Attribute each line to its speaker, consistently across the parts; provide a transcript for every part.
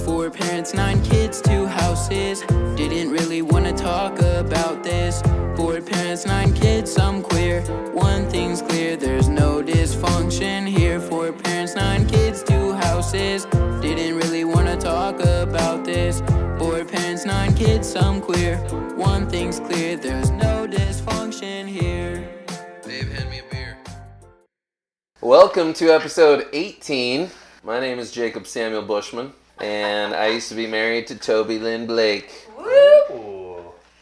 Speaker 1: 4 parents, 9 kids, 2 houses. Didn't really wanna talk about this. 4 parents, 9 kids, some queer. One thing's clear, there's no dysfunction here. 4 parents, 9 kids, 2 houses. Didn't really wanna talk about this. 4 parents, 9 kids, some queer. One thing's clear, there's no dysfunction here.
Speaker 2: Dave, hand me a beer. Welcome to episode 18. My name is Jacob Samuel Bushman, and I used to be married to Tobi Lynn Blake,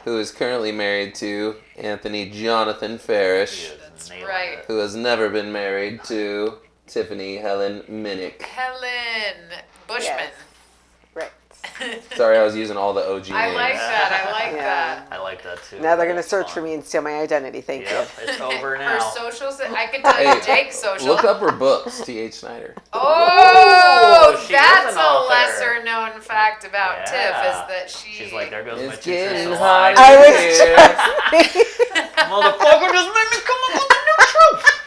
Speaker 2: who is currently married to Anthony Jonathan Farish,
Speaker 3: That's right.
Speaker 2: who has never been married to Tiffany Helen Minnick.
Speaker 3: Helen Bushman.
Speaker 4: Yes. Right.
Speaker 2: Sorry, I was using all the OG
Speaker 3: I
Speaker 2: names.
Speaker 3: like that. I like
Speaker 4: Yeah.
Speaker 3: that.
Speaker 5: I like that too.
Speaker 4: Now they're going to
Speaker 5: That's
Speaker 4: search
Speaker 5: fun.
Speaker 4: for me and steal my identity. Thank
Speaker 5: Yep, it's over
Speaker 3: Her
Speaker 5: now.
Speaker 3: socials, I could tell you Jake's social.
Speaker 2: Look up her books, T.H. Snyder.
Speaker 3: Oh,
Speaker 5: she is
Speaker 3: that's
Speaker 5: an
Speaker 3: a
Speaker 5: author.
Speaker 3: lesser known fact about Tiff
Speaker 5: Yeah.
Speaker 3: is that
Speaker 5: She's like, there goes my
Speaker 2: It's
Speaker 5: 2 cents
Speaker 2: getting
Speaker 5: a
Speaker 2: hot
Speaker 5: lie.
Speaker 4: I was
Speaker 2: here.
Speaker 5: Motherfucker just made me come up with the new truth.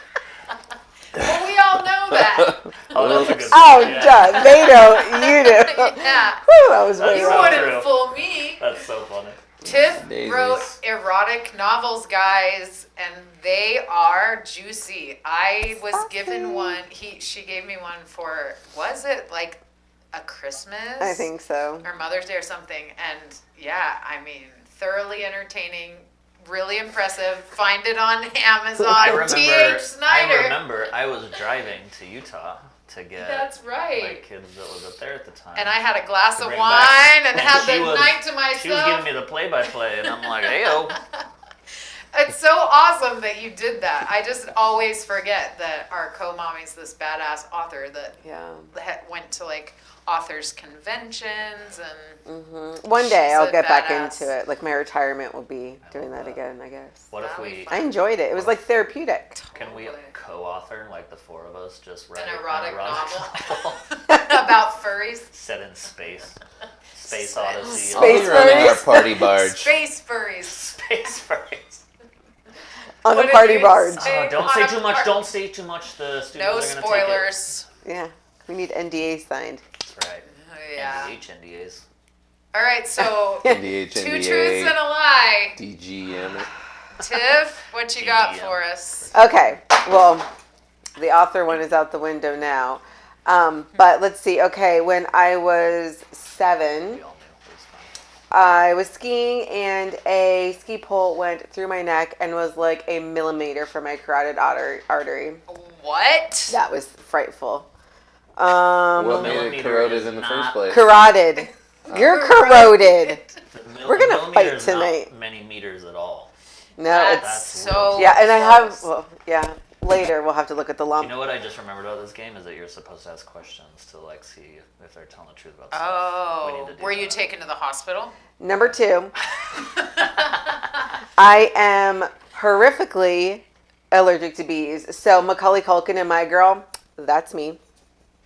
Speaker 3: Well, we all know that.
Speaker 5: Oh, that's a good
Speaker 4: Oh,
Speaker 5: yeah.
Speaker 4: duh. They know. You know.
Speaker 3: Yeah.
Speaker 4: Whew, I was way
Speaker 3: You
Speaker 5: so
Speaker 4: wrong.
Speaker 3: wouldn't
Speaker 5: true.
Speaker 3: fool me.
Speaker 5: That's so funny.
Speaker 3: Tiff
Speaker 2: Daisies.
Speaker 3: wrote erotic novels, guys, and they are juicy. I was given one. She gave me one for, was it like a Christmas?
Speaker 4: I think so.
Speaker 3: Or Mother's Day or something. And yeah, I mean, thoroughly entertaining, really impressive. Find it on Amazon. T.H. Snyder.
Speaker 5: I was driving to Utah to get
Speaker 3: That's
Speaker 5: my
Speaker 3: right.
Speaker 5: kids that lived up there at the time.
Speaker 3: And I had a glass
Speaker 5: to
Speaker 3: of
Speaker 5: bring
Speaker 3: wine
Speaker 5: back.
Speaker 3: and had
Speaker 5: she
Speaker 3: the
Speaker 5: was-
Speaker 3: night to myself.
Speaker 5: She was giving me the play-by-play, and I'm like, hey-o.
Speaker 3: It's so awesome that you did that. I just always forget that our co-mommy's this badass author that
Speaker 4: Yeah.
Speaker 3: went to like authors conventions and
Speaker 4: One day
Speaker 3: She's
Speaker 4: I'll
Speaker 3: a
Speaker 4: get back
Speaker 3: badass.
Speaker 4: into it. Like my retirement will be doing that again, I guess.
Speaker 5: What if
Speaker 3: That'll be
Speaker 5: we,
Speaker 3: fun.
Speaker 4: I enjoyed it. It was like therapeutic.
Speaker 5: can we co-author, like the 4 of us, just write
Speaker 3: an erotic
Speaker 5: novel
Speaker 3: about furries.
Speaker 5: set in space? Space Odyssey.
Speaker 2: I'll be
Speaker 4: Space
Speaker 2: running our
Speaker 4: furries?
Speaker 2: party barge.
Speaker 3: Space furries.
Speaker 5: Space furries.
Speaker 4: On
Speaker 3: What
Speaker 4: a
Speaker 3: did
Speaker 4: party
Speaker 3: you
Speaker 4: barge.
Speaker 3: say?
Speaker 5: Don't
Speaker 3: On
Speaker 5: say
Speaker 3: a
Speaker 5: too much.
Speaker 3: par-
Speaker 5: Don't say too much. The studios
Speaker 3: No
Speaker 5: are gonna
Speaker 3: spoilers.
Speaker 4: Yeah. We need NDAs signed.
Speaker 5: Take it. That's right.
Speaker 3: Oh, yeah.
Speaker 5: NDAs.
Speaker 3: All right, so
Speaker 2: NDH,
Speaker 3: 2
Speaker 2: NDA,
Speaker 3: truths and a lie.
Speaker 2: DGM.
Speaker 3: Tiff, what you got
Speaker 5: DGM.
Speaker 3: for us?
Speaker 4: Okay. Well, the author one is out the window now. But let's see. Okay. When I was 7,
Speaker 5: We all knew it was fun.
Speaker 4: I was skiing and a ski pole went through my neck and was like a millimeter from my carotid artery.
Speaker 3: What?
Speaker 4: That was frightful.
Speaker 2: What made it
Speaker 5: Millimeter
Speaker 2: corroded
Speaker 5: is
Speaker 2: in the
Speaker 5: not-
Speaker 2: first place?
Speaker 4: Carotid. You're corroded. We're gonna
Speaker 5: Millimeter
Speaker 4: fight
Speaker 5: is not
Speaker 4: tonight.
Speaker 5: many meters at all.
Speaker 4: No,
Speaker 3: That's
Speaker 4: it's
Speaker 3: so
Speaker 4: yeah, and I have
Speaker 3: close.
Speaker 4: well, yeah. Later we'll have to look at the lump.
Speaker 5: You know what I just remembered about this game is that you're supposed to ask questions to like see if they're telling the truth about stuff. We need
Speaker 3: Oh,
Speaker 5: to do
Speaker 3: were you
Speaker 5: that.
Speaker 3: taken to the hospital?
Speaker 4: Number 2, I am horrifically allergic to bees. So Macaulay Culkin and My Girl, that's me.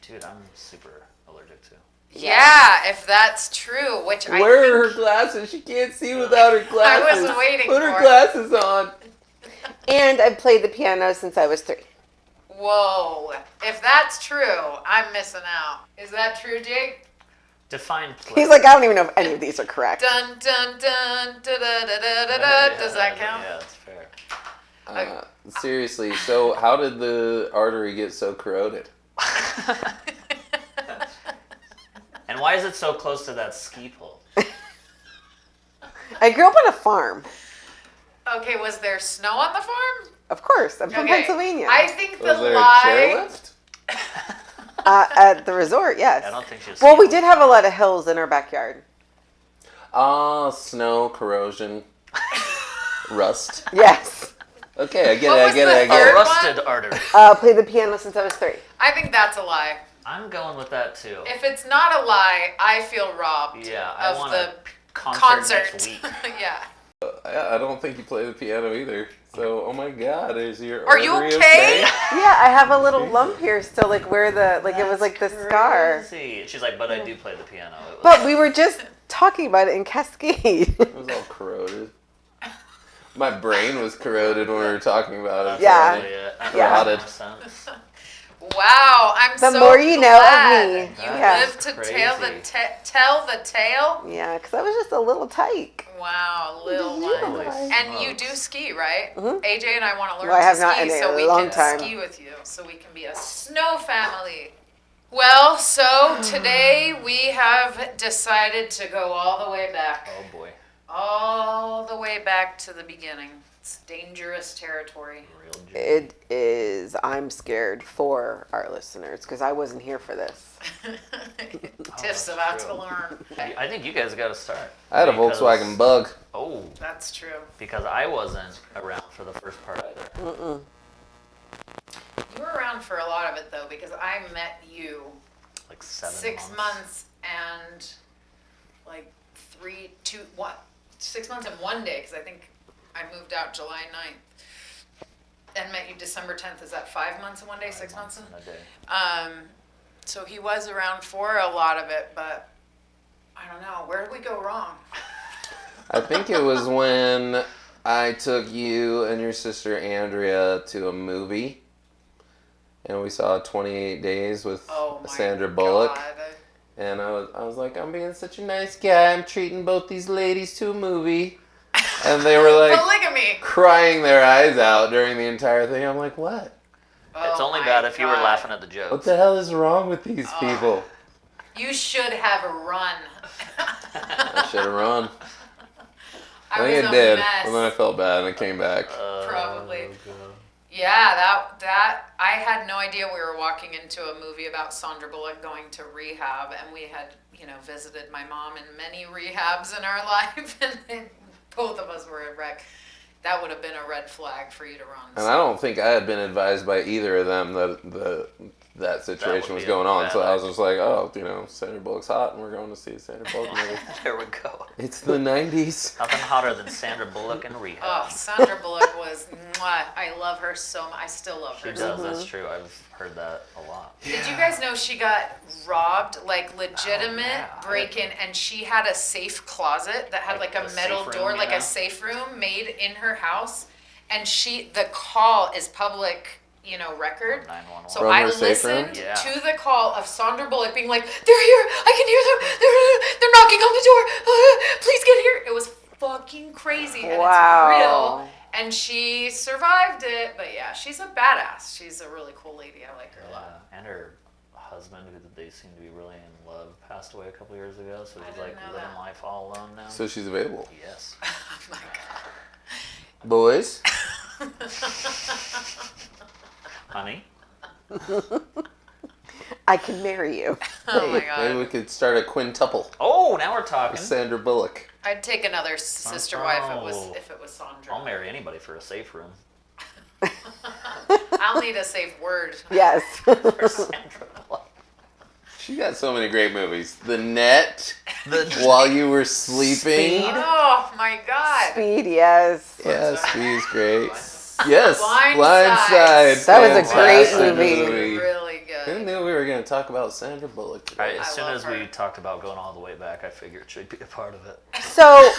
Speaker 5: Dude, I'm super allergic to.
Speaker 3: Yeah, if that's true, which I
Speaker 2: Where are her
Speaker 3: think,
Speaker 2: glasses? She can't see without her glasses.
Speaker 3: waiting
Speaker 2: Put her
Speaker 3: for it.
Speaker 2: glasses on.
Speaker 4: And I've played the piano since I was 3.
Speaker 3: whoa, if that's true, I'm missing out. Is that true, Jake?
Speaker 5: Define play.
Speaker 4: He's like, I don't even know if any of these are correct.
Speaker 3: Dun dun dun da da da da da da.
Speaker 5: Yeah,
Speaker 3: Does that count?
Speaker 5: Yeah, that's fair.
Speaker 2: Seriously, so how did the artery get so corroded?
Speaker 5: And why is it so close to that ski pole?
Speaker 4: I grew up on a farm.
Speaker 3: Okay, was there snow on the farm?
Speaker 4: Of course, I'm from
Speaker 3: Okay,
Speaker 4: Pennsylvania.
Speaker 3: I think the
Speaker 2: Was there a
Speaker 3: lie.
Speaker 2: chairlift?
Speaker 4: At the resort, yes.
Speaker 5: I don't think she was.
Speaker 4: Well, we did have a lot of hills in our backyard.
Speaker 2: Ah, snow, corrosion, rust.
Speaker 4: Yes.
Speaker 2: Okay, I get
Speaker 3: What
Speaker 2: it, I
Speaker 3: was
Speaker 2: get
Speaker 3: the
Speaker 2: it, I
Speaker 5: A
Speaker 2: get it.
Speaker 5: rusted artery.
Speaker 4: Played the piano since I was 3.
Speaker 3: I think that's a lie.
Speaker 5: I'm going with that too.
Speaker 3: If it's not a lie, I feel robbed
Speaker 5: Yeah, I
Speaker 3: of
Speaker 5: want
Speaker 3: the
Speaker 5: a concert
Speaker 3: concert.
Speaker 5: next week.
Speaker 3: Yeah.
Speaker 2: I don't think you play the piano either. So, oh my God, is your
Speaker 3: Are you
Speaker 2: artery
Speaker 3: okay?
Speaker 4: Yeah, I have a little lump here still, like where the, like it was like the scar.
Speaker 5: Crazy. She's like, but I do play the piano. It was,
Speaker 4: But we were just talking about it in Cascade.
Speaker 2: It was all corroded. My brain was corroded when we were talking about it.
Speaker 4: Yeah.
Speaker 5: Probably it.
Speaker 4: Yeah.
Speaker 2: Rotted.
Speaker 3: Wow, I'm
Speaker 4: The
Speaker 3: so
Speaker 4: more you know of
Speaker 3: glad
Speaker 4: me.
Speaker 3: You
Speaker 4: Yeah.
Speaker 3: live to tell the
Speaker 5: Crazy.
Speaker 3: tell the tale.
Speaker 4: Yeah, because I was just a little tyke.
Speaker 3: Wow, little
Speaker 4: you
Speaker 3: one.
Speaker 4: realize?
Speaker 3: And you do ski, right? AJ and I want to learn
Speaker 4: Well, I have
Speaker 3: to
Speaker 4: not
Speaker 3: ski
Speaker 4: in a
Speaker 3: so we
Speaker 4: long
Speaker 3: can
Speaker 4: time.
Speaker 3: ski with you, so we can be a snow family. Well, so today we have decided to go all the way back.
Speaker 5: Oh boy.
Speaker 3: All the way back to the beginning. It's dangerous territory.
Speaker 5: Real G.
Speaker 4: It is. I'm scared for our listeners because I wasn't here for this.
Speaker 3: Tiff's
Speaker 5: that's
Speaker 3: about
Speaker 5: true.
Speaker 3: to learn.
Speaker 5: I think you guys got to start.
Speaker 2: I had a
Speaker 5: Because-
Speaker 2: Volkswagen Bug.
Speaker 5: Oh,
Speaker 3: That's true.
Speaker 5: because I wasn't around for the first part either.
Speaker 3: You were around for a lot of it though, because I met you
Speaker 5: Like 7
Speaker 3: 6 months and like 6 months and 1 day, because I think I moved out July 9th and met you December 10th. Is that 5 months and 1 day, 6 months?
Speaker 5: in a day.
Speaker 3: So he was around for a lot of it, but I don't know. Where did we go wrong?
Speaker 2: I think it was when I took you and your sister Andrea to a movie. And we saw 28 Days with
Speaker 3: Oh my
Speaker 2: Sandra Bullock.
Speaker 3: God.
Speaker 2: And I was like, I'm being such a nice guy. I'm treating both these ladies to a movie. And they were like
Speaker 3: Polygamy.
Speaker 2: crying their eyes out during the entire thing. I'm like, what?
Speaker 5: It's
Speaker 3: Oh
Speaker 5: only
Speaker 3: my
Speaker 5: bad if you were
Speaker 3: God.
Speaker 5: laughing at the jokes.
Speaker 2: What the hell is wrong with these people?
Speaker 3: You should have run.
Speaker 2: I should have run. I
Speaker 3: was
Speaker 2: think
Speaker 3: a
Speaker 2: I did.
Speaker 3: mess.
Speaker 2: And then I felt bad and I came back.
Speaker 3: Probably.
Speaker 5: Oh, God.
Speaker 3: Yeah, that I had no idea we were walking into a movie about Sandra Bullock going to rehab, and we had, visited my mom in many rehabs in our life, and then both of us were a wreck. That would have been a red flag for you to run.
Speaker 2: And I don't think I had been advised by either of them that situation
Speaker 5: would
Speaker 2: was
Speaker 5: be
Speaker 2: going
Speaker 5: a
Speaker 2: on.
Speaker 5: bad
Speaker 2: So I was just like, oh, Sandra Bullock's hot and we're going to see a Sandra Bullock movie.
Speaker 5: There we go.
Speaker 2: It's the 90s.
Speaker 5: Nothing hotter than Sandra Bullock in rehab.
Speaker 3: Oh, Sandra Bullock was, mwah, I love her so much. I still love
Speaker 5: She
Speaker 3: her.
Speaker 5: does, that's true. I've heard that a lot.
Speaker 3: Did you guys know she got robbed, like legitimate
Speaker 5: yeah.
Speaker 3: break-in, and she had a safe closet that had like a
Speaker 5: a
Speaker 3: metal
Speaker 5: safe
Speaker 3: door,
Speaker 5: room,
Speaker 3: like
Speaker 5: yeah.
Speaker 3: a safe room made in her house, and the call is public, record.
Speaker 5: 911.
Speaker 3: So
Speaker 2: From
Speaker 3: I
Speaker 2: her safe room?
Speaker 3: listened
Speaker 5: Yeah.
Speaker 3: to the call of Sandra Bullock being like, "They're here! I can hear them! They're knocking on the door! Please get here!" It was fucking crazy, and
Speaker 4: Wow.
Speaker 3: it's real. And she survived it, but yeah, she's a badass. She's a really cool lady. I like her a lot.
Speaker 5: Yeah, and her husband, who they seem to be really in love, passed away a couple years ago. So
Speaker 3: I
Speaker 5: she's
Speaker 3: didn't
Speaker 5: like
Speaker 3: know
Speaker 5: living
Speaker 3: that.
Speaker 5: life all alone now.
Speaker 2: So she's available.
Speaker 5: Yes.
Speaker 3: Oh my god.
Speaker 2: Boys,
Speaker 5: Honey.
Speaker 4: I can marry you.
Speaker 3: Oh my
Speaker 2: maybe we
Speaker 3: god.
Speaker 2: could start a quintuple
Speaker 5: Oh, now we're talking.
Speaker 2: with Sandra Bullock.
Speaker 3: I'd take another sister wife
Speaker 5: Oh.
Speaker 3: if it was Sandra.
Speaker 5: I'll marry anybody for a safe room.
Speaker 3: I'll need a safe word.
Speaker 4: Yes.
Speaker 5: For Sandra Bullock.
Speaker 2: She got so many great movies. The Net,
Speaker 5: The
Speaker 2: While You Were Sleeping.
Speaker 5: Speed.
Speaker 3: Oh my god.
Speaker 4: Speed, yes.
Speaker 2: Yeah, Speed's great. Yes,
Speaker 3: Blindside.
Speaker 2: Blindside.
Speaker 4: That was a great
Speaker 2: Fantastic
Speaker 4: movie.
Speaker 3: Really
Speaker 2: Who
Speaker 3: good.
Speaker 2: knew we were going to talk about Sandra Bullock today?
Speaker 5: Right, as
Speaker 3: I
Speaker 5: soon
Speaker 3: love
Speaker 5: as
Speaker 3: her.
Speaker 5: we talked about going all the way back, I figured she'd be a part of it.
Speaker 4: So,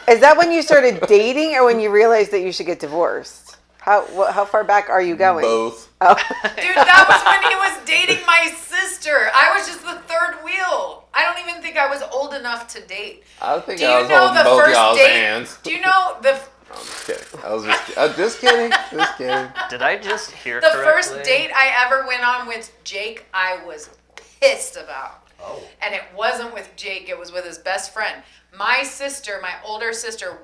Speaker 4: is that when you started dating or when you realized that you should get divorced? How far back are you going?
Speaker 2: Both.
Speaker 4: Oh.
Speaker 3: Dude, that was when he was dating my sister. I was just the third wheel. I don't even think I was old enough to date.
Speaker 2: I think
Speaker 3: Do
Speaker 2: I
Speaker 3: you
Speaker 2: was
Speaker 3: know
Speaker 2: holding
Speaker 3: the
Speaker 2: both
Speaker 3: first
Speaker 2: y'all's
Speaker 3: date?
Speaker 2: hands.
Speaker 3: Do you know the
Speaker 2: I'm just kidding. I was just kidding. Just kidding.
Speaker 5: Did I just hear
Speaker 3: the
Speaker 5: correctly?
Speaker 3: first date I ever went on with Jake? I was pissed about.
Speaker 5: Oh.
Speaker 3: And it wasn't with Jake, it was with his best friend. My sister, my older sister,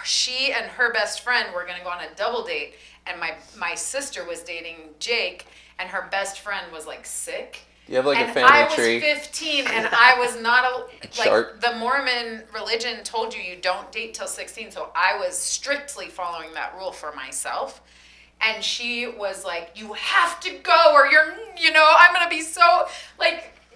Speaker 3: she and her best friend were gonna go on a double date, and my sister was dating Jake, and her best friend was like sick.
Speaker 2: You have like
Speaker 3: And
Speaker 2: a family
Speaker 3: I was
Speaker 2: tree.
Speaker 3: 15, and I was not
Speaker 2: Chart.
Speaker 3: the Mormon religion told you don't date till 16, so I was strictly following that rule for myself. And she was like, "You have to go, or I'm gonna be so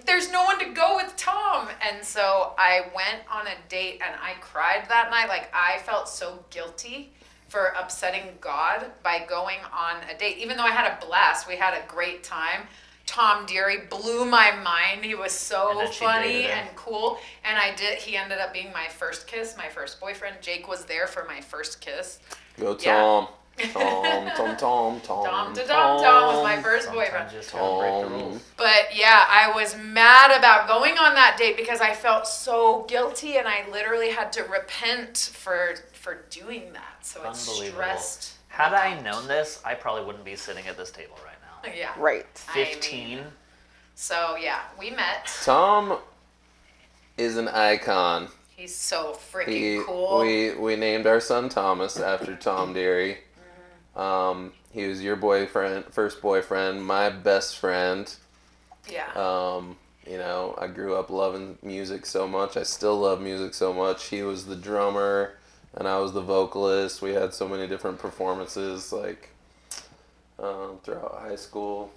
Speaker 3: there's no one to go with Tom." And so I went on a date, and I cried that night. Like, I felt so guilty for upsetting God by going on a date, even though I had a blast. We had a great time. Tom Deary blew my mind. He was
Speaker 5: And
Speaker 3: so
Speaker 5: then she
Speaker 3: funny
Speaker 5: dated him.
Speaker 3: and cool. And he ended up being my first kiss, my first boyfriend. Jake was there for my first kiss.
Speaker 2: Go
Speaker 3: Yeah.
Speaker 2: Tom. Tom, Tom, Tom, Tom.
Speaker 3: Tom to Tom was my first boyfriend.
Speaker 5: Sometimes you just gotta break the rules.
Speaker 3: But yeah, I was mad about going on that date because I felt so guilty and I literally had to repent for doing that. So it
Speaker 5: Unbelievable.
Speaker 3: stressed.
Speaker 5: Had
Speaker 3: me
Speaker 5: I
Speaker 3: out.
Speaker 5: known this, I probably wouldn't be sitting at this table right now.
Speaker 3: Yeah.
Speaker 4: Right.
Speaker 3: I mean,
Speaker 5: 15.
Speaker 3: So yeah, we met.
Speaker 2: Tom is an icon.
Speaker 3: He's so freaking cool.
Speaker 2: We named our son Thomas after Tom Deary. He was your first boyfriend, my best friend.
Speaker 3: Yeah.
Speaker 2: You know, I grew up loving music so much. I still love music so much. He was the drummer, and I was the vocalist. We had so many different performances, like throughout high school.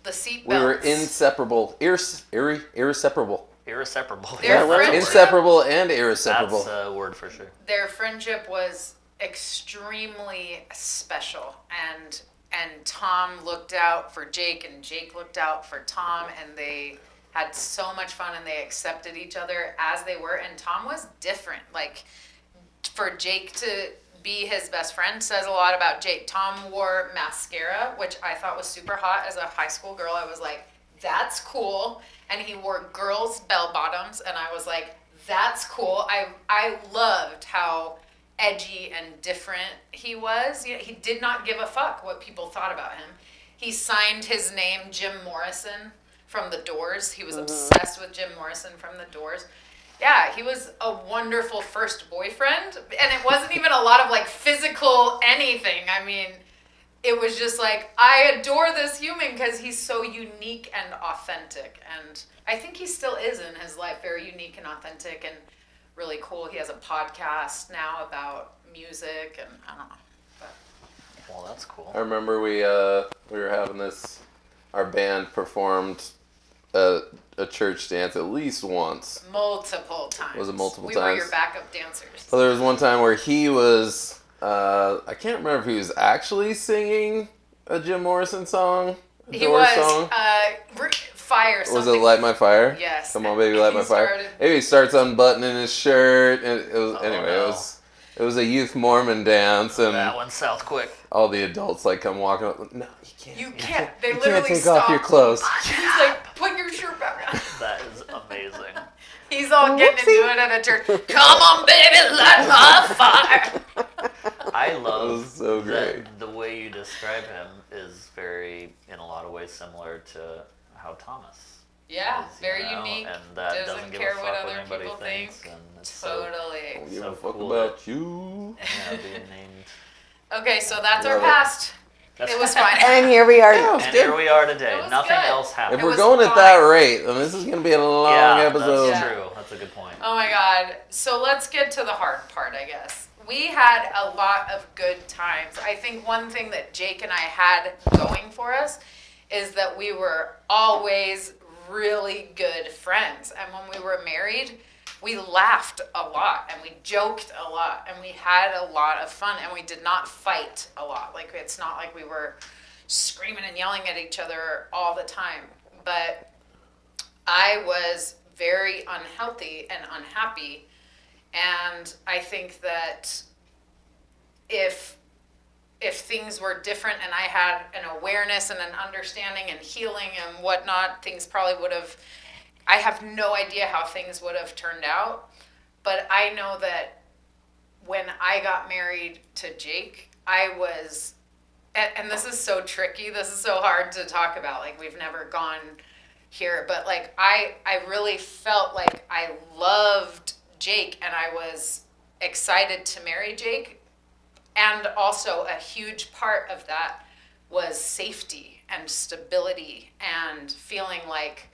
Speaker 3: The seatbelts.
Speaker 2: We were inseparable, irreseparable.
Speaker 5: Irreseparable.
Speaker 3: Their
Speaker 2: Yeah,
Speaker 3: friendship-
Speaker 2: inseparable and irreseparable.
Speaker 5: That's a word for sure.
Speaker 3: Their friendship was extremely special, and Tom looked out for Jake, and Jake looked out for Tom, and they had so much fun, and they accepted each other as they were. And Tom was different. Like, for Jake to be his best friend says a lot about Jake. Tom wore mascara, which I thought was super hot as a high school girl. I was like, that's cool. And he wore girls' bell bottoms, and I was like, that's cool. I loved how edgy and different he was. You know, he did not give a fuck what people thought about him. He signed his name Jim Morrison from The Doors. He was obsessed with Jim Morrison from The Doors. Yeah, he was a wonderful first boyfriend, and it wasn't even a lot of like physical anything. I mean, it was just like, I adore this human because he's so unique and authentic. And I think he still is in his life, very unique and authentic and really cool. He has a podcast now about music, and I don't know. But
Speaker 5: Well, that's cool.
Speaker 2: I remember we were having this. Our band performed a church dance at least once.
Speaker 3: multiple times.
Speaker 2: Was it multiple
Speaker 3: we
Speaker 2: times?
Speaker 3: were your backup dancers.
Speaker 2: So there was one time where he was. I can't remember if he was actually singing a Jim Morrison song. A
Speaker 3: He
Speaker 2: Doors
Speaker 3: was
Speaker 2: song.
Speaker 3: Fire.
Speaker 2: Was it Light My Fire?
Speaker 3: Yes.
Speaker 2: Come on, baby, light my fire.
Speaker 3: started-
Speaker 2: Maybe he starts unbuttoning his shirt, and it was anyway.
Speaker 5: no.
Speaker 2: It was a youth Mormon dance, and
Speaker 5: That went south quick.
Speaker 2: all the adults like come walking up. No, you can't.
Speaker 3: You can't. They
Speaker 2: You
Speaker 3: literally
Speaker 2: can't take
Speaker 3: stop.
Speaker 2: off your clothes.
Speaker 3: He's like, put your shirt back on.
Speaker 5: That is amazing.
Speaker 3: He's all getting into it at a church. Come on, baby, light my fire.
Speaker 5: I
Speaker 2: That
Speaker 5: love
Speaker 2: was so great.
Speaker 5: that the way you describe him is very, in a lot of ways, similar to how Thomas
Speaker 3: Yeah,
Speaker 5: is,
Speaker 3: very
Speaker 5: you know,
Speaker 3: unique.
Speaker 5: and that
Speaker 3: doesn't
Speaker 5: give
Speaker 3: care
Speaker 5: a fuck
Speaker 3: what
Speaker 5: what
Speaker 3: other
Speaker 5: anybody
Speaker 3: people
Speaker 5: thinks,
Speaker 3: think.
Speaker 5: and it's so,
Speaker 3: Totally.
Speaker 2: Don't give
Speaker 5: So
Speaker 2: a fuck
Speaker 5: cool
Speaker 2: about you.
Speaker 5: yeah, being named.
Speaker 3: Okay, so that's our
Speaker 2: Love it.
Speaker 3: past.
Speaker 5: That's
Speaker 3: It was fine.
Speaker 4: And here we are.
Speaker 2: Yeah.
Speaker 5: And here we are today.
Speaker 3: It was
Speaker 5: Nothing
Speaker 3: good.
Speaker 5: else happened.
Speaker 2: If
Speaker 3: It
Speaker 2: we're
Speaker 3: was
Speaker 2: going at that
Speaker 3: fine.
Speaker 2: rate, then this is gonna be a long
Speaker 5: yeah,
Speaker 2: episode.
Speaker 5: that's
Speaker 3: Yeah.
Speaker 5: true. That's a good point.
Speaker 3: Oh my god. So let's get to the hard part, I guess. We had a lot of good times. I think one thing that Jake and I had going for us is that we were always really good friends. And when we were married, we laughed a lot and we joked a lot and we had a lot of fun and we did not fight a lot. Like, it's not like we were screaming and yelling at each other all the time. But I was very unhealthy and unhappy. And I think that if things were different and I had an awareness and an understanding and healing and whatnot, things probably would have, I have no idea how things would have turned out. But I know that when I got married to Jake, I was, and this is so tricky, this is so hard to talk about, like we've never gone here, but like I really felt like I loved Jake and I was excited to marry Jake. And also a huge part of that was safety and stability and feeling like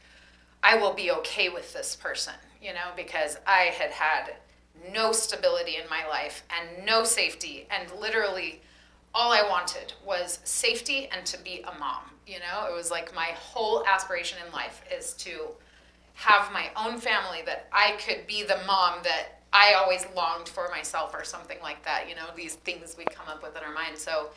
Speaker 3: I will be okay with this person, you know, because I had had no stability in my life and no safety, and literally all I wanted was safety and to be a mom. You know, it was like my whole aspiration in life is to have my own family, that I could be the mom that I always longed for myself, or something like that. You know, these things we come up with in our mind. So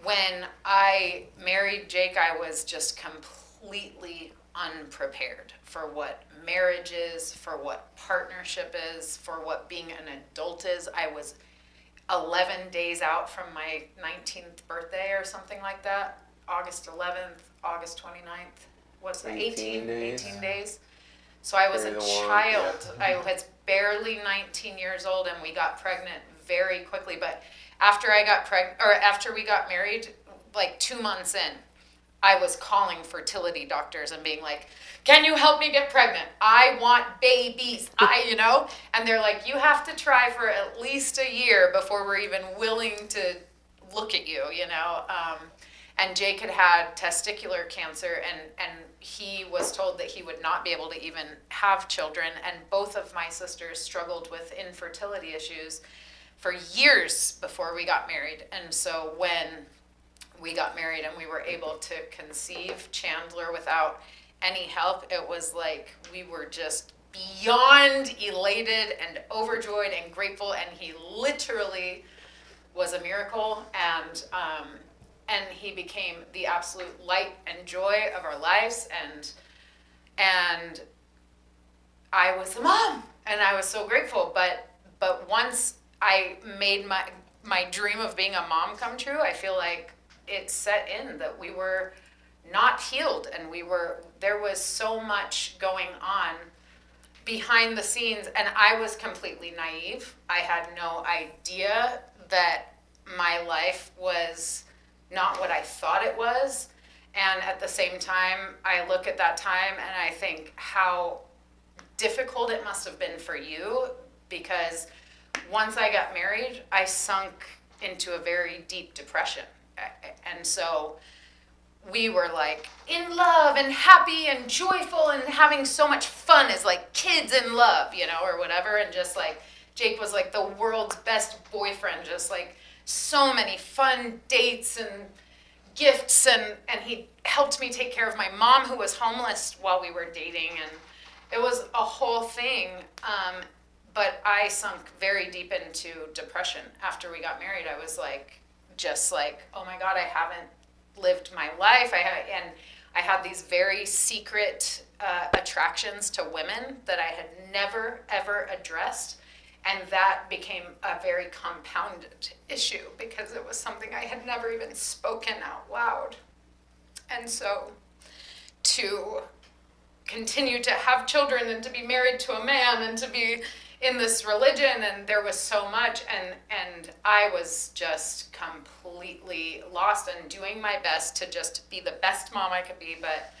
Speaker 3: when I married Jake, I was just completely unprepared for what marriage is, for what partnership is, for what being an adult is. I was 11 days out from my 19th birthday or something like that. August 11th, August 29th. What's that? 18 days. So I was a child. I was barely 19 years old, and we got pregnant very quickly. But after after we got married, like 2 months in, I was calling fertility doctors and being like, "Can you help me get pregnant? I want babies." And they're like, "You have to try for at least a year before we're even willing to look at you," And Jake had testicular cancer, and he was told that he would not be able to even have children. And both of my sisters struggled with infertility issues for years before we got married. And so when we got married and we were able to conceive Chandler without any help, it was like we were just beyond elated and overjoyed and grateful. And he literally was a miracle. And he became the absolute light and joy of our lives, and I was a mom, and I was so grateful. But once I made my dream of being a mom come true, I feel like it set in that we were not healed, and there was so much going on behind the scenes, and I was completely naive. I had no idea that my life was not what I thought it was. And at the same time, I look at that time and I think how difficult it must have been for you, because once I got married, I sunk into a very deep depression. And so we were like in love and happy and joyful and having so much fun as like kids in love, or whatever. And just like Jake was like the world's best boyfriend, just like so many fun dates and gifts, and he helped me take care of my mom, who was homeless while we were dating, and it was a whole thing. But I sunk very deep into depression after we got married. I was like, just like, oh my God, I haven't lived my life. I had these very secret attractions to women that I had never ever addressed. And that became a very compounded issue because it was something I had never even spoken out loud. And so to continue to have children and to be married to a man and to be in this religion, and there was so much, and I was just completely lost and doing my best to just be the best mom I could be. But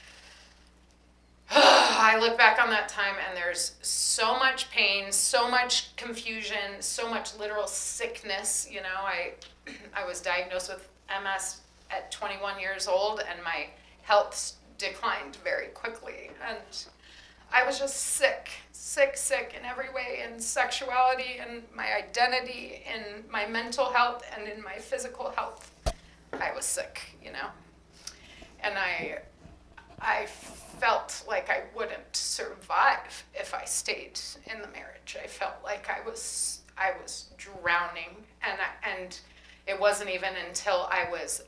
Speaker 3: I look back on that time and there's so much pain, so much confusion, so much literal sickness. I was diagnosed with MS at 21 years old, and my health declined very quickly. And I was just sick in every way, in sexuality, and my identity, in my mental health, and in my physical health. I was sick, And I felt like I wouldn't survive if I stayed in the marriage. I felt like I was drowning, and it wasn't even until I was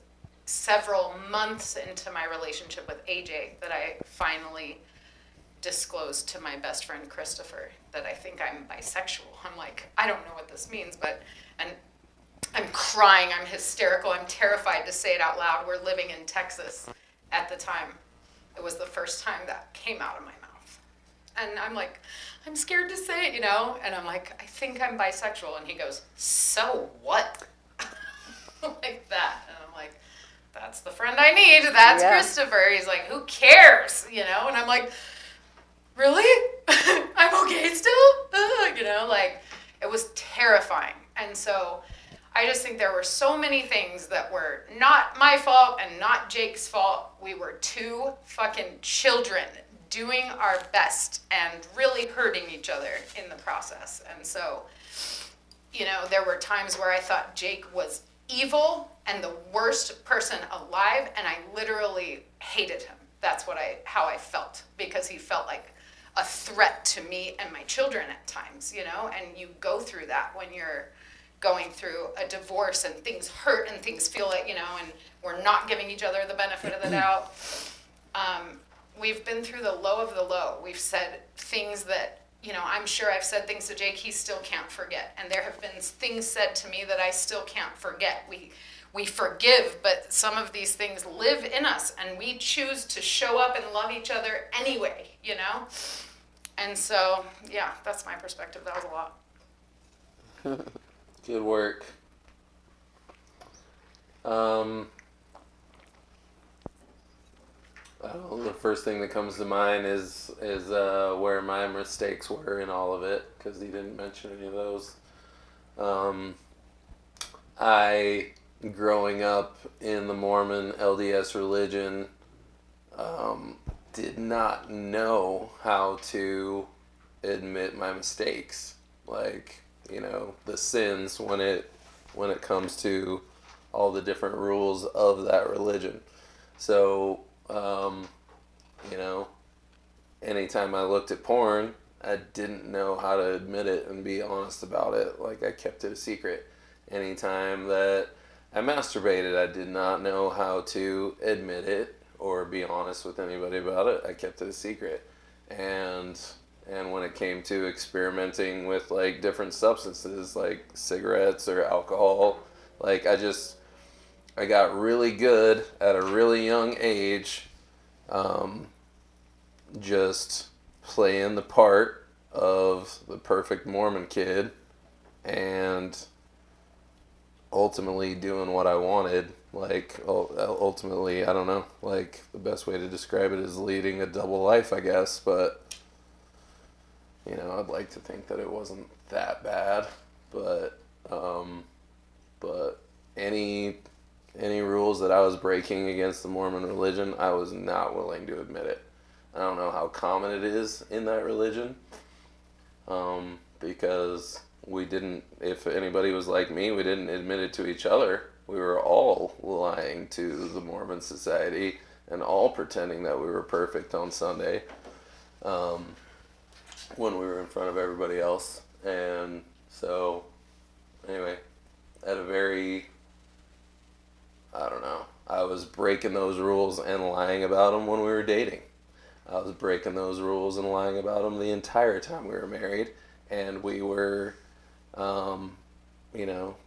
Speaker 3: several months into my relationship with AJ that I finally disclosed to my best friend Christopher that I think I'm bisexual. I'm like, I don't know what this means, and I'm crying, I'm hysterical, I'm terrified to say it out loud. We're living in Texas at the time. It was the first time that came out of my mouth. And I'm like, I'm scared to say it, And I'm like, I think I'm bisexual. And he goes, so what? Like that. And I'm like, that's the friend I need. That's Christopher. He's like, who cares? And I'm like, really? I'm okay still? It was terrifying. And so I just think there were so many things that were not my fault and not Jake's fault. We were two fucking children doing our best and really hurting each other in the process. And so, there were times where I thought Jake was evil and the worst person alive, and I literally hated him. That's how I felt, because he felt like a threat to me and my children at times, and you go through that when you're going through a divorce and things hurt and things feel like, and we're not giving each other the benefit of the doubt. We've been through the low of the low. We've said things that I'm sure I've said things to Jake he still can't forget. And there have been things said to me that I still can't forget. We forgive, but some of these things live in us, and we choose to show up and love each other anyway, And so, yeah, that's my perspective. That was a lot.
Speaker 2: Good work. I don't know, the first thing that comes to mind is where my mistakes were in all of it, because he didn't mention any of those. Growing up in the Mormon LDS religion, did not know how to admit my mistakes, like, the sins when it comes to all the different rules of that religion. So, anytime I looked at porn, I didn't know how to admit it and be honest about it. Like, I kept it a secret. Anytime that I masturbated, I did not know how to admit it or be honest with anybody about it. I kept it a secret. And when it came to experimenting with, like, different substances, like cigarettes or alcohol, like, I got really good at a really young age, just playing the part of the perfect Mormon kid and ultimately doing what I wanted. Like, ultimately, I don't know, like, the best way to describe it is leading a double life, I guess, but, I'd like to think that it wasn't that bad, but any rules that I was breaking against the Mormon religion, I was not willing to admit it. I don't know how common it is in that religion, because we didn't, if anybody was like me, we didn't admit it to each other. We were all lying to the Mormon society and all pretending that we were perfect on Sunday, when we were in front of everybody else. And so, anyway, at a very, I don't know, I was breaking those rules and lying about them when we were dating. I was breaking those rules and lying about them the entire time we were married. And we were,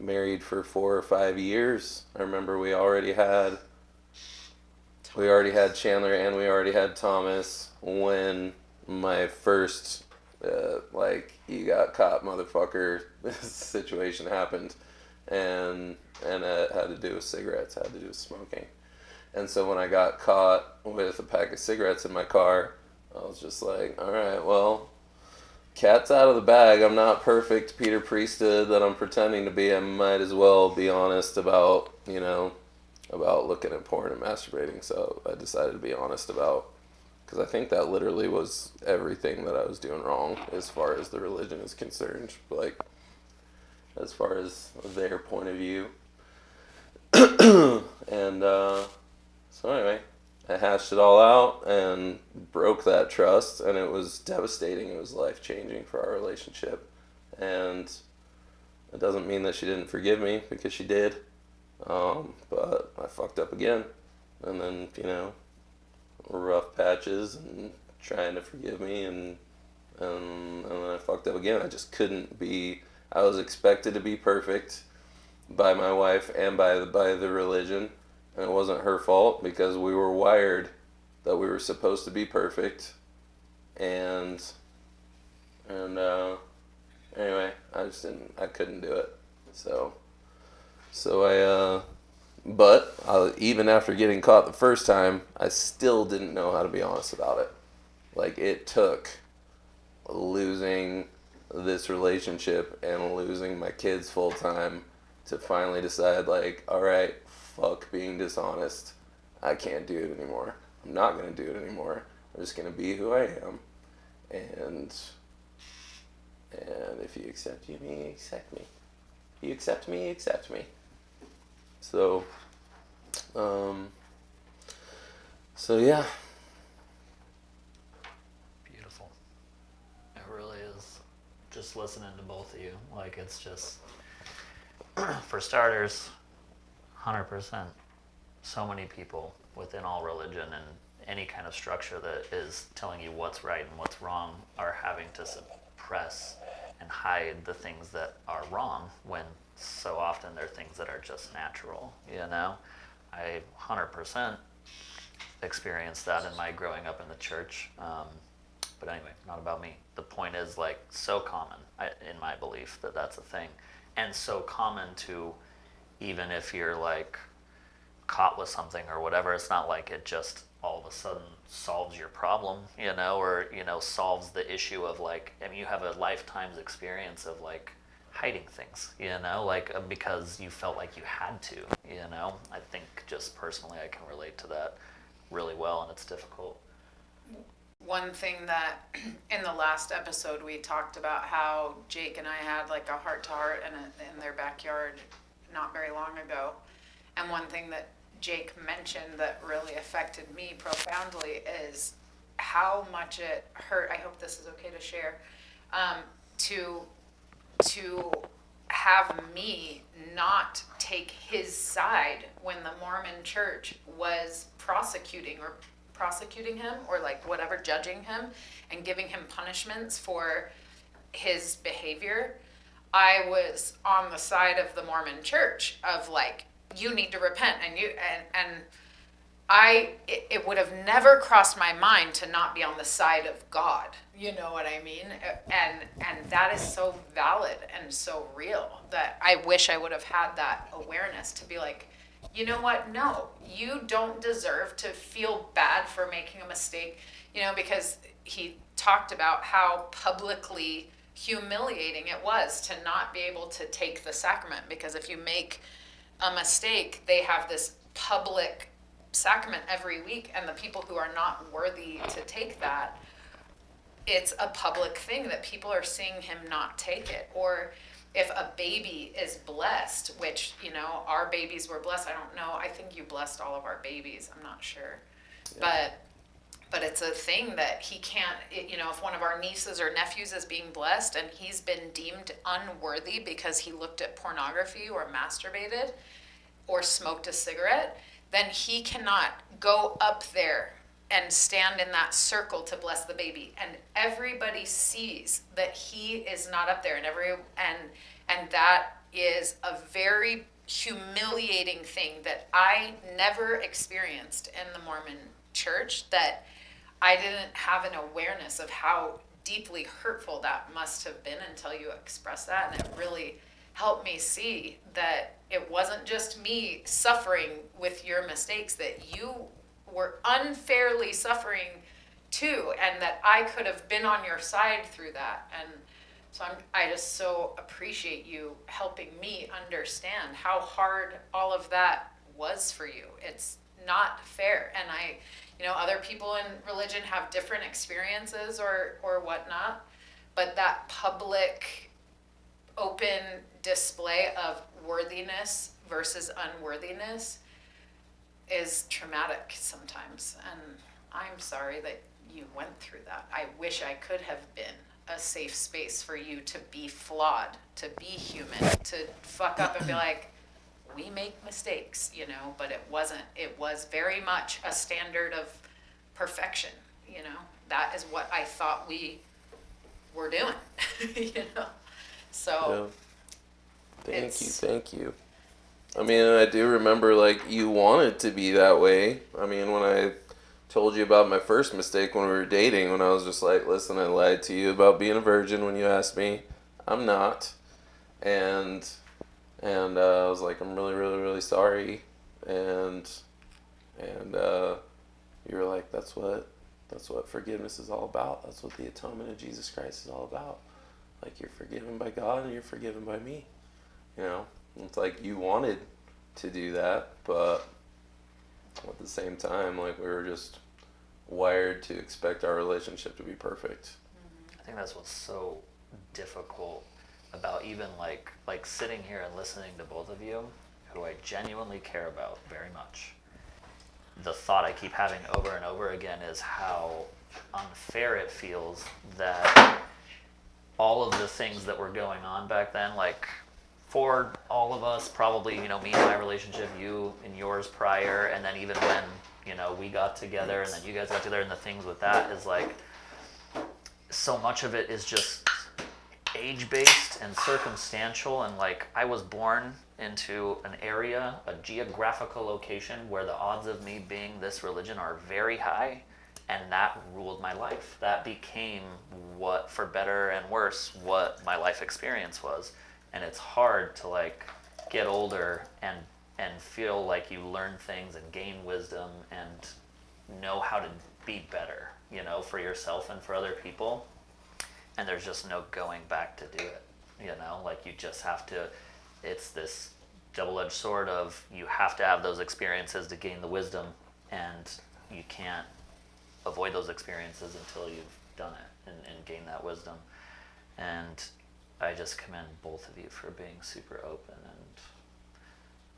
Speaker 2: married for 4 or 5 years. I remember we already had Chandler and we already had Thomas when my first, you got caught motherfucker situation happened. And it had to do with cigarettes, had to do with smoking. And so when I got caught with a pack of cigarettes in my car, I was just like, all right, well, cat's out of the bag. I'm not perfect Peter Priesthood that I'm pretending to be. I might as well be honest about, about looking at porn and masturbating. So I decided to be honest about, because I think that literally was everything that I was doing wrong as far as the religion is concerned. Like, as far as their point of view. And so anyway, I hashed it all out and broke that trust, and it was devastating. It was life-changing for our relationship. And it doesn't mean that she didn't forgive me, because she did. But I fucked up again. And then, rough patches and trying to forgive me, and then I fucked up again. I just couldn't be... I was expected to be perfect by my wife and by the religion, and it wasn't her fault, because we were wired that we were supposed to be perfect, and anyway, I couldn't do it. But even after getting caught the first time, I still didn't know how to be honest about it. Like, it took losing this relationship and losing my kids full time to finally decide, like, all right, fuck being dishonest. I can't do it anymore. I'm not going to do it anymore. I'm just going to be who I am. And if you accept me, accept me. If you accept me, accept me. So yeah.
Speaker 5: Beautiful. It really is. Just listening to both of you, like, it's just, for starters, 100%. So many people within all religion and any kind of structure that is telling you what's right and what's wrong are having to suppress and hide the things that are wrong when so often they're things that are just natural, I 100% experienced that in my growing up in the church. But anyway, not about me. The point is, like, so common, in my belief, that's a thing. And so common to, even if you're, like, caught with something or whatever, it's not like it just all of a sudden solves your problem, or, solves the issue of, like, I mean, you have a lifetime's experience of, like, hiding things, because you felt like you had to, I think just personally I can relate to that really well, and it's difficult.
Speaker 3: One thing that in the last episode we talked about how Jake and I had like a heart-to-heart in their backyard not very long ago. And one thing that Jake mentioned that really affected me profoundly is how much it hurt. I hope this is okay to share. To have me not take his side when the Mormon church was prosecuting him, or like whatever, judging him and giving him punishments for his behavior. I was on the side of the Mormon church of like, you need to repent, and it would have never crossed my mind to not be on the side of God. You know what I mean? And that is so valid and so real that I wish I would have had that awareness to be like, you know what? No, you don't deserve to feel bad for making a mistake, because he talked about how publicly humiliating it was to not be able to take the sacrament, because if you make a mistake, they have this public sacrament every week, and the people who are not worthy to take that, it's a public thing that people are seeing him not take it. Or if a baby is blessed, which, our babies were blessed. I don't know. I think you blessed all of our babies. I'm not sure. Yeah. But it's a thing that he can't, if one of our nieces or nephews is being blessed and he's been deemed unworthy because he looked at pornography or masturbated or smoked a cigarette, then he cannot go up there and stand in that circle to bless the baby, and everybody sees that he is not up there, and that is a very humiliating thing that I never experienced in the Mormon church, that I didn't have an awareness of how deeply hurtful that must have been until you expressed that. And it really helped me see that it wasn't just me suffering with your mistakes, that you were unfairly suffering too, and that I could have been on your side through that. And so I just so appreciate you helping me understand how hard all of that was for you. It's not fair. And other people in religion have different experiences or whatnot, but that public, open display of worthiness versus unworthiness is traumatic sometimes. And I'm sorry that you went through that. I wish I could have been a safe space for you to be flawed, to be human, to fuck up and be like, we make mistakes, but it wasn't. It was very much a standard of perfection, That is what I thought we were doing, So
Speaker 2: Thank you. I mean, I do remember, like, you wanted to be that way. I mean, when I told you about my first mistake when we were dating, when I was just like, listen, I lied to you about being a virgin when you asked me. I'm not. And I was like, I'm really, really, really sorry. And you were like, that's what forgiveness is all about. That's what the atonement of Jesus Christ is all about. Like, you're forgiven by God and you're forgiven by me. It's like you wanted to do that, but at the same time, like, we were just wired to expect our relationship to be perfect.
Speaker 5: I think that's what's so difficult about even like sitting here and listening to both of you, who I genuinely care about very much. The thought I keep having over and over again is how unfair it feels that all of the things that were going on back then, like, for all of us, probably, me and my relationship, you and yours prior, and then even when, we got together and then you guys got together, and the things with that is like, so much of it is just age-based and circumstantial, and like I was born into an area, a geographical location where the odds of me being this religion are very high, and that ruled my life. That became what, for better and worse, what my life experience was. And it's hard to like get older and feel like you learn things and gain wisdom and know how to be better, you know, for yourself and for other people. And there's just no going back to do it, you know, like you just have to, it's this double-edged sword of you have to have those experiences to gain the wisdom, and you can't avoid those experiences until you've done it and gain that wisdom. And I just commend both of you for being super open and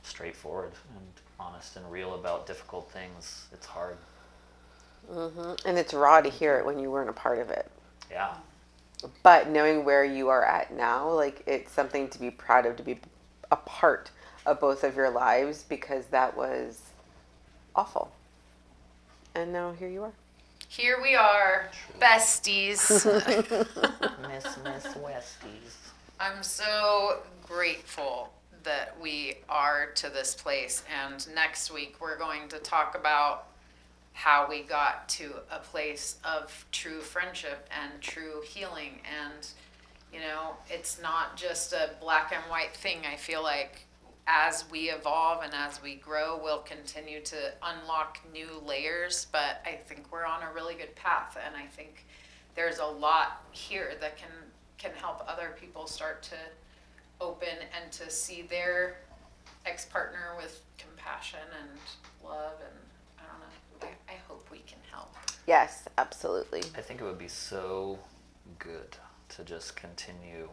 Speaker 5: straightforward and honest and real about difficult things. It's hard.
Speaker 4: And it's raw to hear it when you weren't a part of it.
Speaker 5: Yeah.
Speaker 4: But knowing where you are at now, like, it's something to be proud of, to be a part of both of your lives, because that was awful. And now here you are.
Speaker 3: Here we are, besties.
Speaker 5: Miss Westies.
Speaker 3: I'm so grateful that we are to this place. And next week, we're going to talk about how we got to a place of true friendship and true healing. And, you know, it's not just a black and white thing. I feel like as we evolve and as we grow, we'll continue to unlock new layers. But I think we're on a really good path. And I think there's a lot here that can help other people start to open and to see their ex-partner with compassion and love. And I don't know, I hope we can help.
Speaker 4: Yes, absolutely.
Speaker 5: I think it would be so good to just continue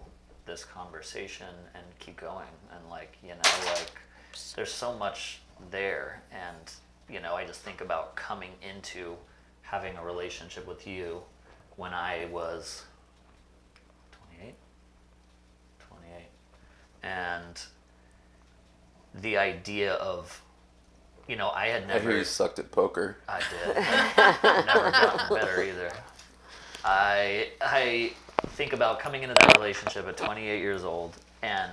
Speaker 5: this conversation and keep going, and like, you know, like there's so much there. And you know, I just think about coming into having a relationship with you when I was 28, and the idea of, you know, I had
Speaker 2: I
Speaker 5: never.
Speaker 2: hear you sucked at poker.
Speaker 5: I did. I've never gotten better either. I think about coming into that relationship at 28 years old and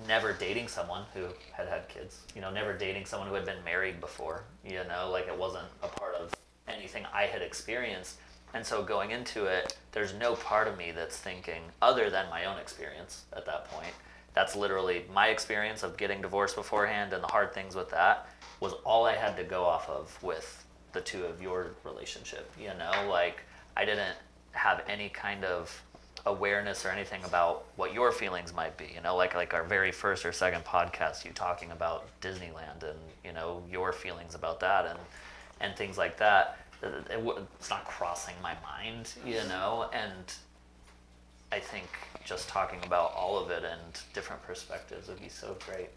Speaker 5: never dating someone who had kids. You know, never dating someone who had been married before. You know, like it wasn't a part of anything I had experienced. And so going into it, there's no part of me that's thinking, other than my own experience at that point. That's literally my experience of getting divorced beforehand, and the hard things with that was all I had to go off of with the two of your relationship. You know, like I didn't have any kind of awareness or anything about what your feelings might be. You know, like our very first or second podcast, you talking about Disneyland and, you know, your feelings about that and things like that. It's not crossing my mind, you know, and I think just talking about all of it and different perspectives would be so great.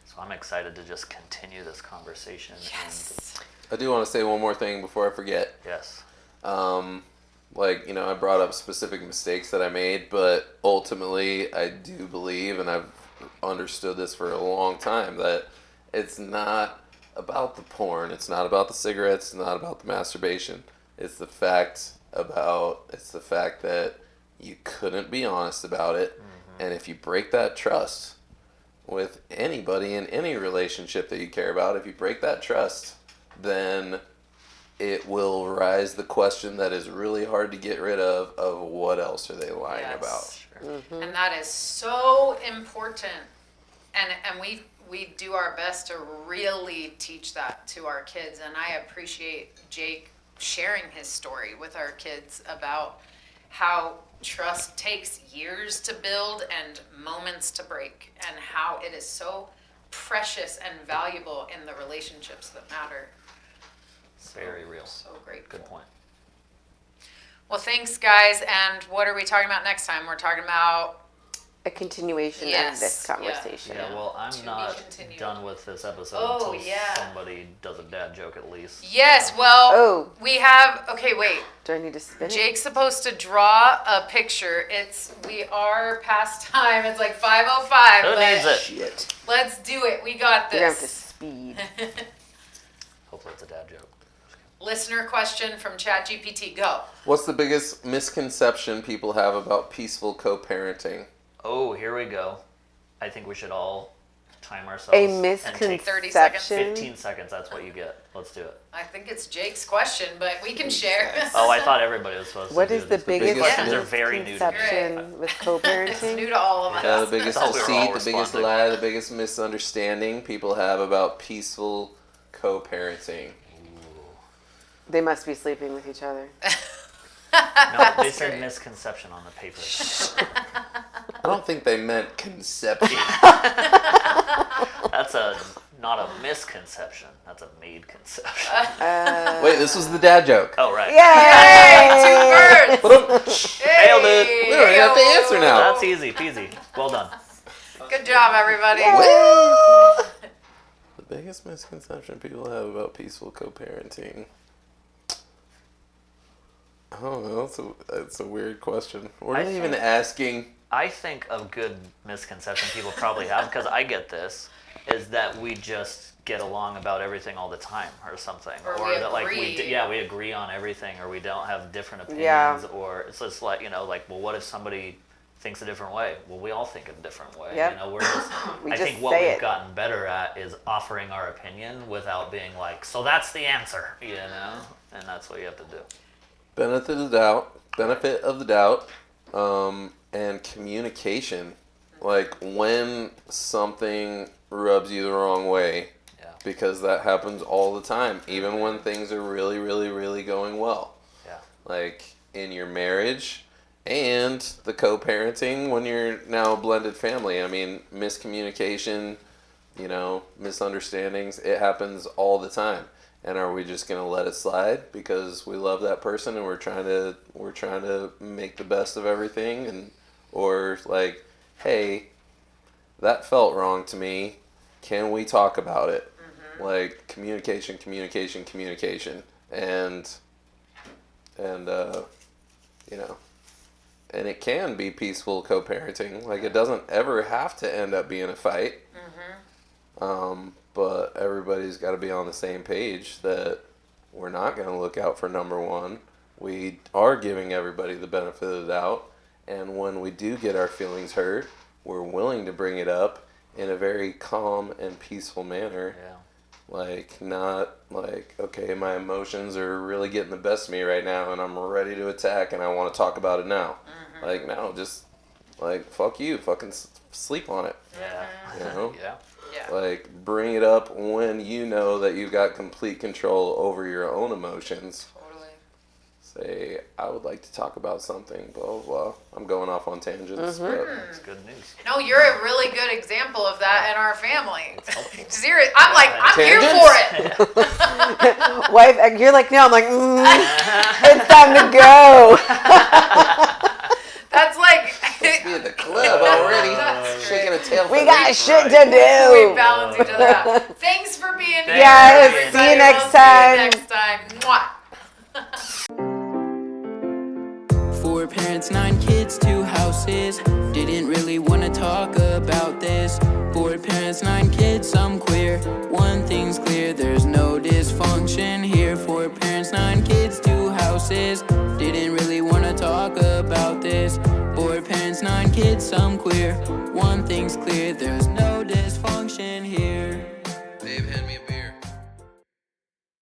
Speaker 5: So I'm excited to just continue this conversation.
Speaker 3: Yes.
Speaker 2: I do want to say one more thing before I forget.
Speaker 5: Yes.
Speaker 2: Like, you know, I brought up specific mistakes that I made, but ultimately I do believe, and I've understood this for a long time, that it's not about the porn, it's not about the cigarettes, it's not about the masturbation. It's the fact that you couldn't be honest about it. Mm-hmm. And if you break that trust with anybody in any relationship that you care about, if you break that trust, then it will rise the question that is really hard to get rid of what else are they lying about.
Speaker 5: Sure.
Speaker 4: Mm-hmm.
Speaker 3: And that is so important. And we do our best to really teach that to our kids. And I appreciate Jake sharing his story with our kids about how trust takes years to build and moments to break, and how it is so precious and valuable in the relationships that matter.
Speaker 5: Very real.
Speaker 3: So grateful.
Speaker 5: Good point.
Speaker 3: Well, thanks, guys. And what are we talking about next time? We're talking about
Speaker 4: A continuation of this conversation.
Speaker 5: Yeah, well, I'm
Speaker 3: To be
Speaker 5: not
Speaker 3: continued.
Speaker 5: done with this episode
Speaker 3: Oh,
Speaker 5: until
Speaker 3: yeah.
Speaker 5: somebody does a dad joke at least.
Speaker 3: Yes, well,
Speaker 4: Oh.
Speaker 3: we have, okay, wait.
Speaker 4: Do I need to spin it?
Speaker 3: Jake's supposed to draw a picture. We are past time. It's like 5:05.
Speaker 5: Who
Speaker 3: but
Speaker 5: needs it?
Speaker 4: Shit.
Speaker 3: Let's do it. We got
Speaker 4: You're going to have to
Speaker 3: this.
Speaker 4: speed.
Speaker 5: Hopefully it's a dad joke.
Speaker 3: Listener question from ChatGPT. Go.
Speaker 2: What's the biggest misconception people have about peaceful co-parenting?
Speaker 5: Oh, here we go. I think we should all time ourselves.
Speaker 4: A
Speaker 5: and take
Speaker 3: 30 seconds.
Speaker 4: misconception.
Speaker 5: 15 seconds, that's what you get. Let's do it.
Speaker 3: I think it's Jake's question, but we can share.
Speaker 5: Oh, I thought everybody was supposed
Speaker 4: What
Speaker 5: to
Speaker 4: is
Speaker 5: do
Speaker 4: the
Speaker 5: this.
Speaker 4: biggest
Speaker 5: questions are very new to me.
Speaker 4: misconception with
Speaker 3: It's
Speaker 4: co-parenting?
Speaker 3: new to all of us.
Speaker 2: The biggest
Speaker 5: thought we were all
Speaker 2: deceit, the biggest
Speaker 5: responding.
Speaker 2: lie, the biggest misunderstanding people have about peaceful co-parenting.
Speaker 4: They must be sleeping with each other.
Speaker 5: No, they said
Speaker 3: great.
Speaker 5: misconception on the paper.
Speaker 2: I don't think they meant conception.
Speaker 5: That's not a misconception. That's a made conception.
Speaker 2: Wait, this was the dad joke.
Speaker 5: Oh, right.
Speaker 3: Hey, 2 birds. Hey.
Speaker 5: Nailed it.
Speaker 2: We don't even have to answer now.
Speaker 5: That's easy peasy. Well done.
Speaker 3: Good job, everybody.
Speaker 2: The biggest misconception people have about peaceful co-parenting. I don't know. It's a weird question. What are
Speaker 5: I
Speaker 2: they even
Speaker 5: think-
Speaker 2: asking?
Speaker 5: I think a good misconception people probably have, because I get this, is that we just get along about everything all the time or something.
Speaker 3: Or we
Speaker 5: that like
Speaker 3: agree.
Speaker 5: we agree on everything, or we don't have different opinions,
Speaker 4: Yeah.
Speaker 5: or it's just like, like, well, what if somebody thinks a different way? Well, we all think a different way.
Speaker 4: Yep.
Speaker 5: We're just
Speaker 4: We
Speaker 5: I
Speaker 4: just
Speaker 5: think what
Speaker 4: say
Speaker 5: we've
Speaker 4: it.
Speaker 5: gotten better at is offering our opinion without being like, so that's the answer, and that's what you have to do.
Speaker 2: Benefit of the doubt, and communication. Like when something rubs you the wrong way,
Speaker 5: Yeah.
Speaker 2: because that happens all the time, even when things are really, really, really going well.
Speaker 5: Yeah.
Speaker 2: Like in your marriage and the co-parenting when you're now a blended family. I mean, miscommunication, misunderstandings, it happens all the time. And are we just gonna let it slide because we love that person and we're trying to make the best of everything, or like, hey, that felt wrong to me. Can we talk about it? Mm-hmm. Like communication, and it can be peaceful co-parenting. Like it doesn't ever have to end up being a fight. Mm-hmm. But everybody's got to be on the same page that we're not going to look out for number one. We are giving everybody the benefit of the doubt. And when we do get our feelings hurt, we're willing to bring it up in a very calm and peaceful manner.
Speaker 5: Yeah.
Speaker 2: Like, not like, okay, my emotions are really getting the best of me right now and I'm ready to attack and I want to talk about it now. Mm-hmm. Like, no, just, like, fuck you. Fucking sleep on it.
Speaker 5: Yeah.
Speaker 2: Yeah.
Speaker 3: Yeah.
Speaker 2: Like, bring it up when you know that you've got complete control over your own emotions.
Speaker 3: Totally.
Speaker 2: Say, I would like to talk about something, blah, blah, blah. I'm going off on tangents, but
Speaker 5: It's good news.
Speaker 3: No, you're a really good example of that in our family. Serious. I'm like, I'm here
Speaker 2: Tangents?
Speaker 3: for it.
Speaker 4: Wife, you're like, no, I'm like, it's time to go.
Speaker 3: That's like,
Speaker 2: be at the club already,
Speaker 3: That's
Speaker 2: shaking a
Speaker 3: great.
Speaker 2: tail.
Speaker 4: We
Speaker 2: for
Speaker 4: got
Speaker 2: me.
Speaker 4: shit to
Speaker 3: we
Speaker 4: do.
Speaker 3: balance each other out. Thanks for being here.
Speaker 4: Yes,
Speaker 3: everybody.
Speaker 4: see you next
Speaker 3: We'll
Speaker 4: time.
Speaker 3: See you next time. Mwah.
Speaker 1: 4 parents, 9 kids, 2 houses. Didn't really wanna talk about this. 4 parents, 9 kids, I'm queer. One thing's clear, there's no dysfunction here. 4 parents, 9 kids, 2 houses. Didn't really wanna talk about this. 4 parents, 9 kids, I'm queer. One thing's clear, there's no dysfunction here.
Speaker 2: Babe, hand me a